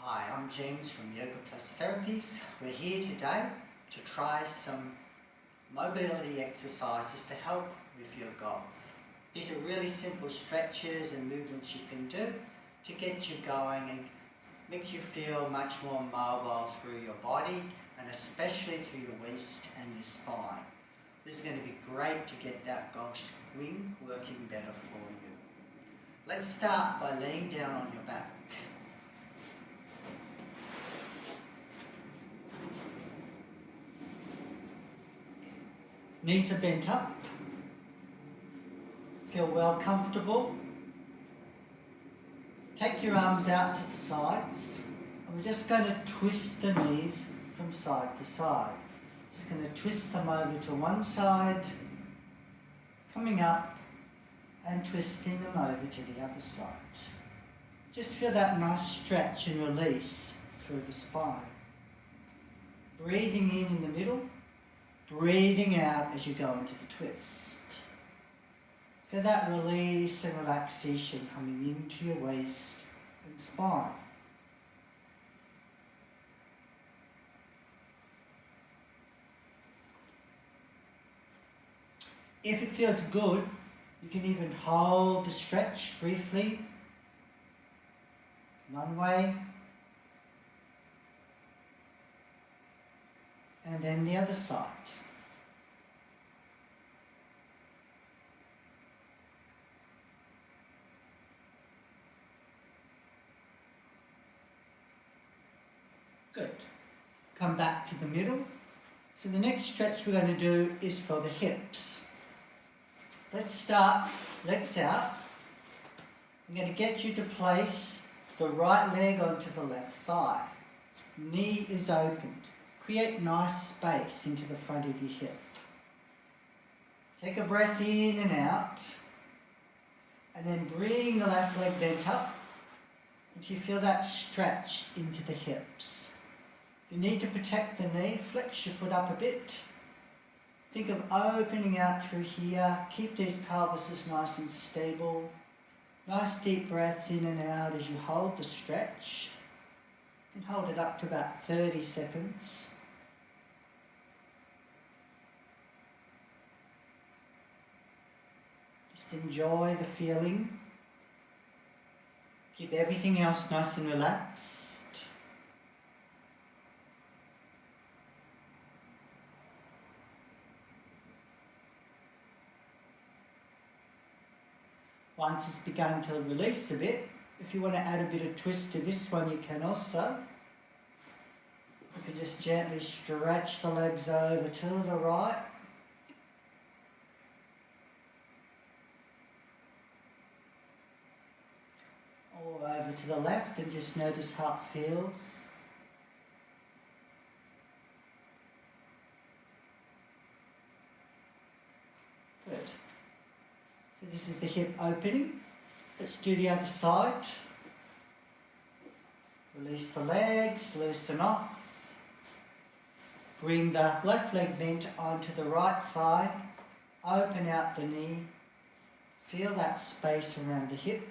Hi, I'm James from Yoga Plus Therapies. We're here today to try some mobility exercises to help with your golf. These are really simple stretches and movements you can do to get you going and make you feel much more mobile through your body and especially through your waist and your spine. This is going to be great to get that golf swing working better for you. Let's start by laying down on your back. Knees are bent up. Feel well comfortable. Take your arms out to the sides. And we're just going to twist the knees from side to side. Just going to twist them over to one side, coming up and twisting them over to the other side. Just feel that nice stretch and release through the spine. Breathing in the middle. Breathing out as you go into the twist. Feel that release and relaxation coming into your waist and spine. If it feels good, you can even hold the stretch briefly. One way. And then the other side. Good. Come back to the middle. So the next stretch we're going to do is for the hips. Let's start legs out. I'm going to get you to place the right leg onto the left thigh. Knee is opened. Create nice space into the front of your hip. Take a breath in and out. And then bring the left leg bent up until you feel that stretch into the hips. If you need to protect the knee, flex your foot up a bit. Think of opening out through here. Keep these pelvises nice and stable. Nice deep breaths in and out as you hold the stretch. You can hold it up to about 30 seconds. Just enjoy the feeling. Keep everything else nice and relaxed. Once it's begun to release a bit, if you want to add a bit of twist to this one, you can also. You can just gently stretch the legs over to the right. Or over to the left and just notice how it feels. Good. So this is the hip opening. Let's do the other side. Release the legs, loosen off. Bring the left leg bent onto the right thigh. Open out the knee. Feel that space around the hip.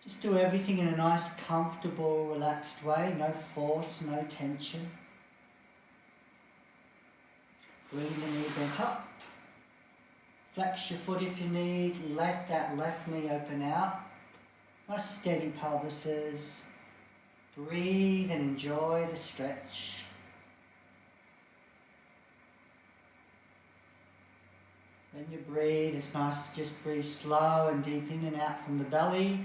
Just do everything in a nice, comfortable, relaxed way. No force, no tension. Bring the knee bent up. Flex your foot if you need. Let that left knee open out. Nice steady pelvises. Breathe and enjoy the stretch. When you breathe, it's nice to just breathe slow and deep in and out from the belly.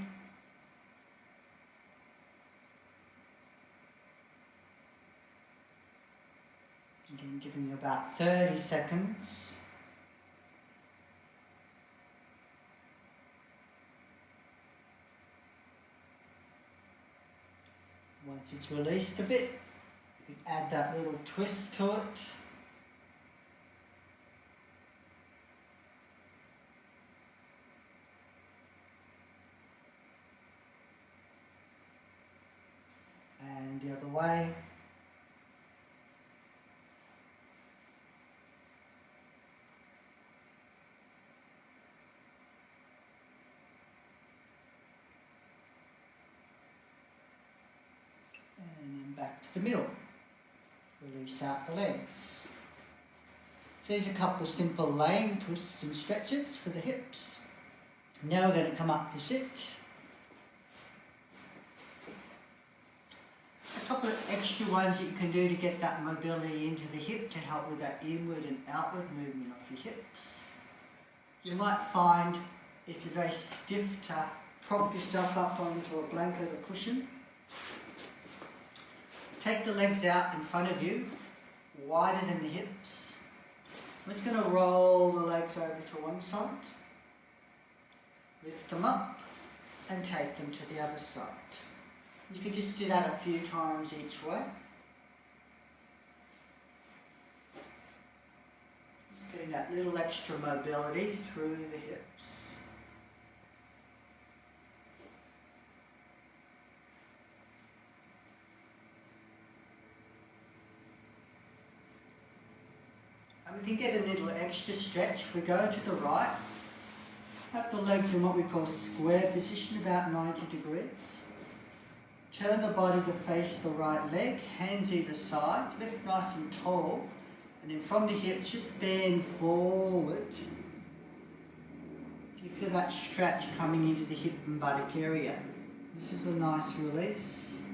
Again, giving you about 30 seconds. Once it's released a bit, you can add that little twist to it. And the other way. back to the middle. Release out the legs. So there's a couple of simple laying twists and stretches for the hips. Now we're going to come up to sit. A couple of extra ones that you can do to get that mobility into the hip to help with that inward and outward movement of your hips. You might find, if you're very stiff, to prop yourself up onto a blanket or cushion. Take the legs out in front of you, wider than the hips. I'm just going to roll the legs over to one side, lift them up and take them to the other side. You can just do that a few times each way. Just getting that little extra mobility through the hips. And we can get a little extra stretch if we go to the right. Have the legs in what we call square position, about 90 degrees. Turn the body to face the right leg, hands either side, lift nice and tall, and then from the hips just bend forward. Do you feel that stretch coming into the hip and buttock area? This is a nice release.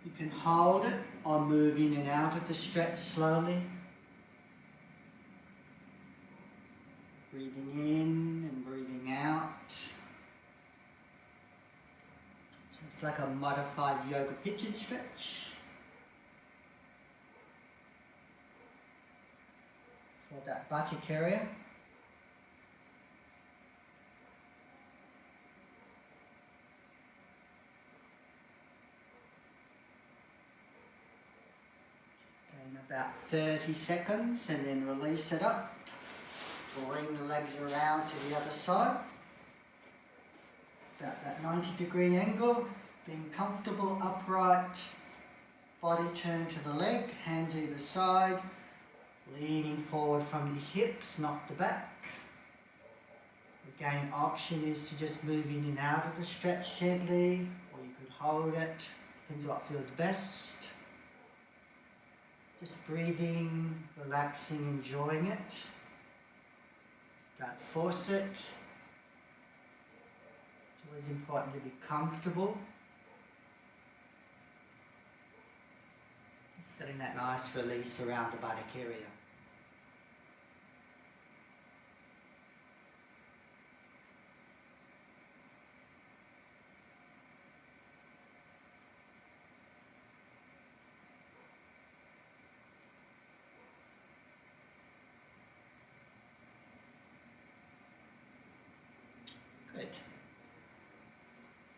You can hold it or move in and out of the stretch slowly. Breathing in and breathing out. It's like a modified yoga pigeon stretch. For that buttock area. Again, about 30 seconds and then release it up. Bring the legs around to the other side. About that 90-degree angle, being comfortable, upright, body turned to the leg, hands either side, leaning forward from the hips, not the back. Again, option is to just move in and out of the stretch gently, or you could hold it, depends what feels best. Just breathing, relaxing, enjoying it. Don't force it. It's always important to be comfortable. Just getting that nice release around the buttock area. Good.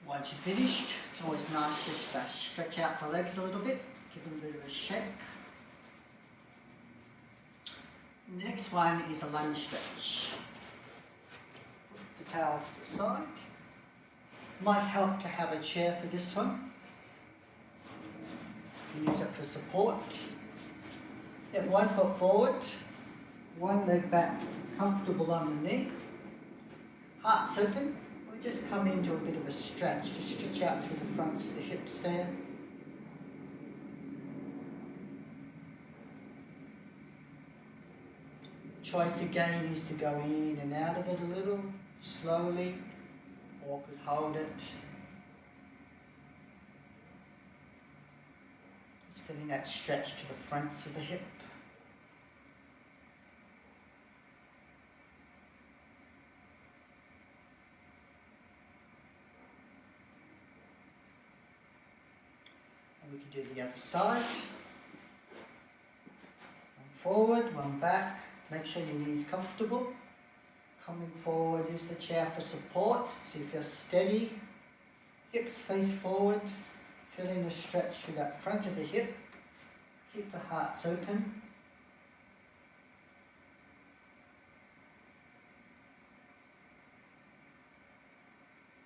Once you're finished, it's always nice just to stretch out the legs a little bit, give them a bit of a shake. The next one is a lunge stretch. Put the towel to the side. Might help to have a chair for this one. You can use it for support. You have 1 foot forward, one leg back, comfortable on the knee. Heart's open. We just come into a bit of a stretch, just stretch out through the fronts of the hips there. Choice again is to go in and out of it a little, slowly, or could hold it. Just feeling that stretch to the fronts of the hip. We can do the other side. One forward, one back. Make sure your knees comfortable. Coming forward, use the chair for support. So you feel steady. Hips face forward. Feeling the stretch through that front of the hip. Keep the hearts open.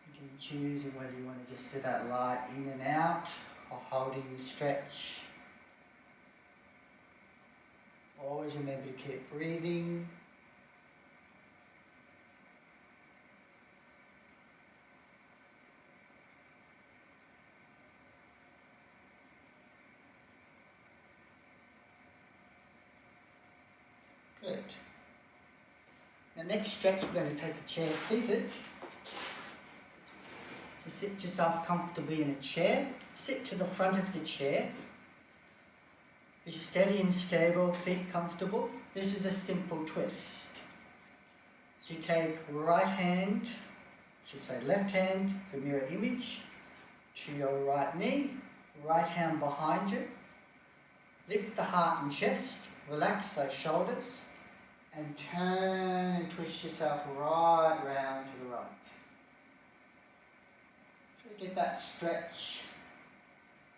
You can choose whether you want to just do that light in and out, or holding the stretch. Always remember to keep breathing. Good. The next stretch, we're going to take a chair seated. So sit yourself comfortably in a chair. Sit to the front of the chair. Be steady and stable, feet comfortable. This is a simple twist. So you take right hand, should say left hand for mirror image, to your right knee, right hand behind you. Lift the heart and chest, relax those shoulders, and turn and twist yourself right round to the right. Try to get that stretch,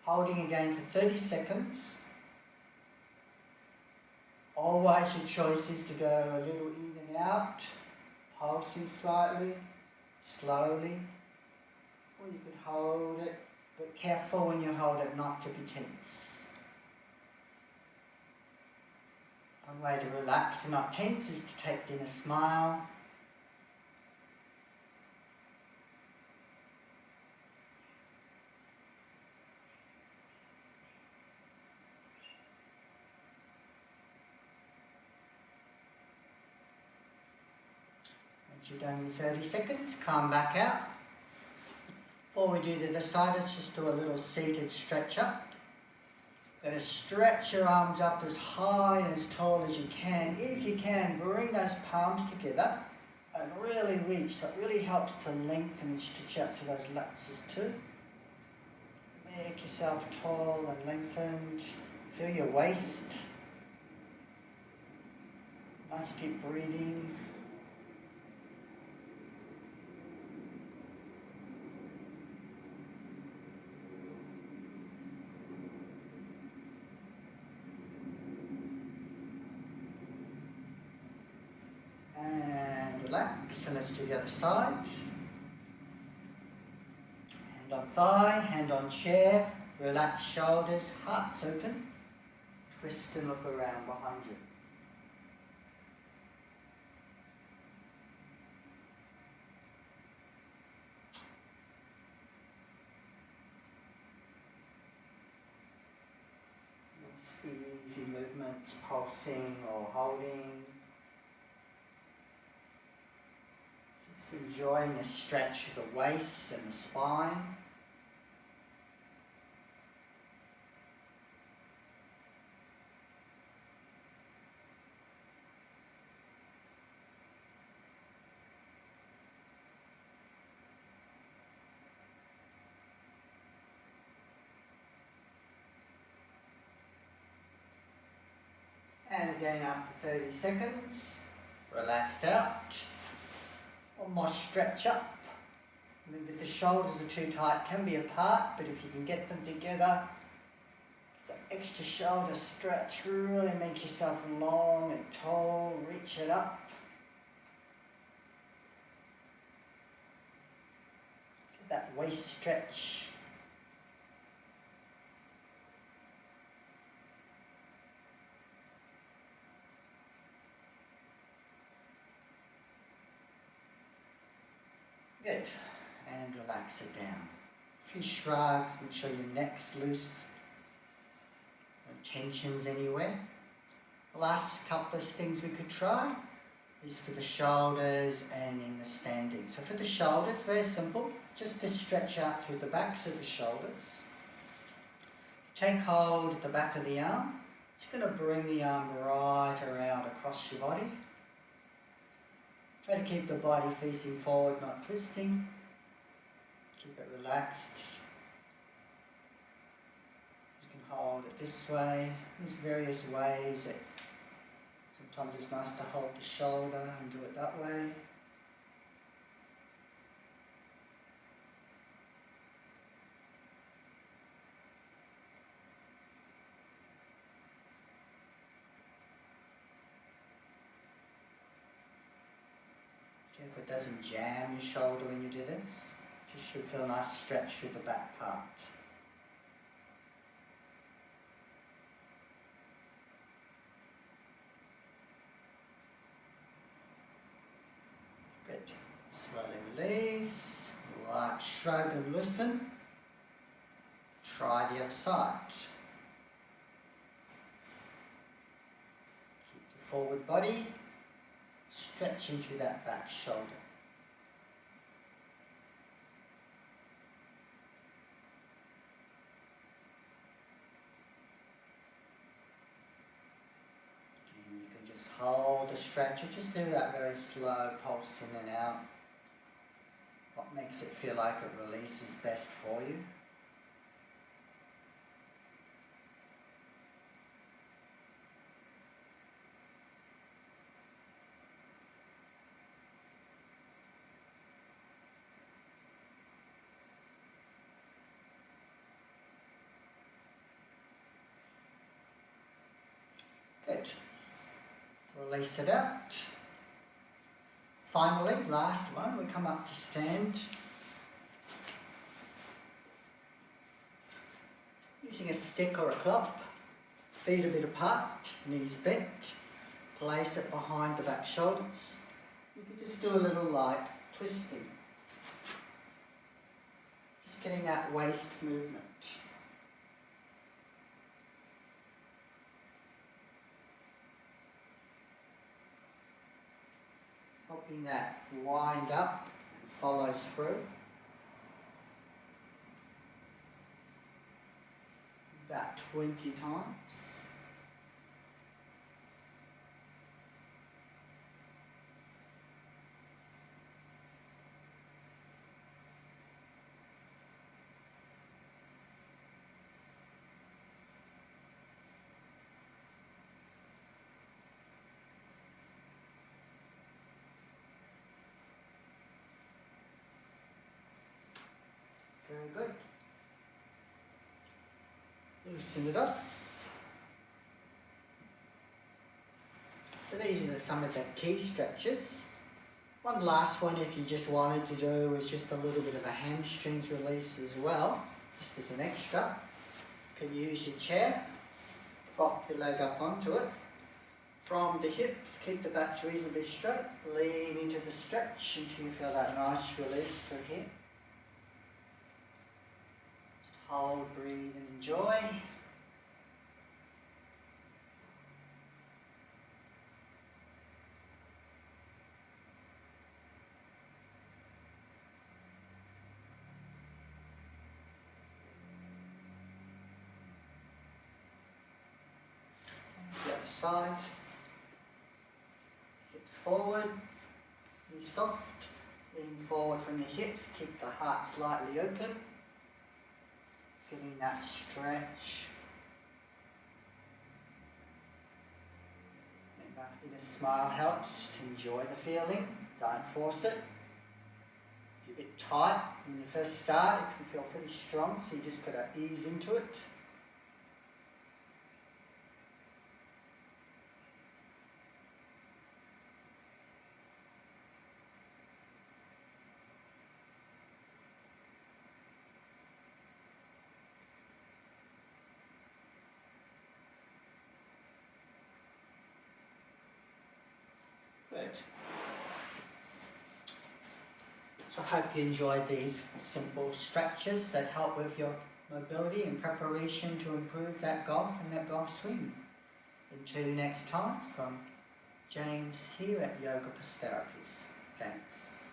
holding again for 30 seconds. Always your choice is to go a little in and out, pulsing slightly, slowly, or you can hold it, but careful when you hold it not to be tense. One way to relax and not tense is to take in a smile. Once you've done your 30 seconds, calm back out. Before we do the other side, let's just do a little seated stretch up. You're going to stretch your arms up as high and as tall as you can. If you can, bring those palms together and really reach. So it really helps to lengthen and stretch out to those lats too. Make yourself tall and lengthened. Feel your waist. Nice deep breathing. Relax, and let's do the other side. Hand on thigh, hand on chair, relax shoulders, hearts open. Twist and look around behind you. Nice easy movements, pulsing or holding. Just enjoying the stretch of the waist and the spine. And again after 30 seconds, relax out. One more stretch up. Remember, if the shoulders are too tight, can be apart, but if you can get them together, some extra shoulder stretch, really make yourself long and tall, reach it up. Feel that waist stretch. Good, and relax it down. A few shrugs, make sure your neck's loose, no tensions anywhere. The last couple of things we could try is for the shoulders and in the standing. So for the shoulders, very simple, just to stretch out through the backs of the shoulders. Take hold at the back of the arm, just going to bring the arm right around across your body. Try to keep the body facing forward, not twisting. Keep it relaxed. You can hold it this way. There's various ways. Sometimes it's nice to hold the shoulder and do it that way. If it doesn't jam your shoulder when you do this, just should feel a nice stretch through the back part. Good. Slowly release, light shrug and loosen. Try the other side. Keep the forward body, stretching through that back shoulder. Again, you can just hold the stretch or just do that very slow pulse in and out. What makes it feel like it releases best for you. Good. Release it out. Finally, last one, we come up to stand. Using a stick or a club, feet a bit apart, knees bent, place it behind the back shoulders. You can just do a little light twisting. Just getting that waist movement. Helping that wind up and follow through. About 20 times. Very good. Loosen it up. So these are some of the key stretches. One last one, if you just wanted to do, is just a little bit of a hamstrings release as well, just as an extra. You can use your chair, prop your leg up onto it. From the hips, keep the back reasonably straight, lean into the stretch until you feel that nice release through here. Hold, breathe and enjoy. The other side. Hips forward, knees soft, lean forward from the hips, keep the heart slightly open. Feeling that stretch. And that inner smile helps to enjoy the feeling. Don't force it. If you're a bit tight when you first start, it can feel pretty strong, so you just got to ease into it. Good. So I hope you enjoyed these simple stretches that help with your mobility in preparation to improve that golf and that golf swing. Until next time, from James here at Yoga Plus Therapies. Thanks.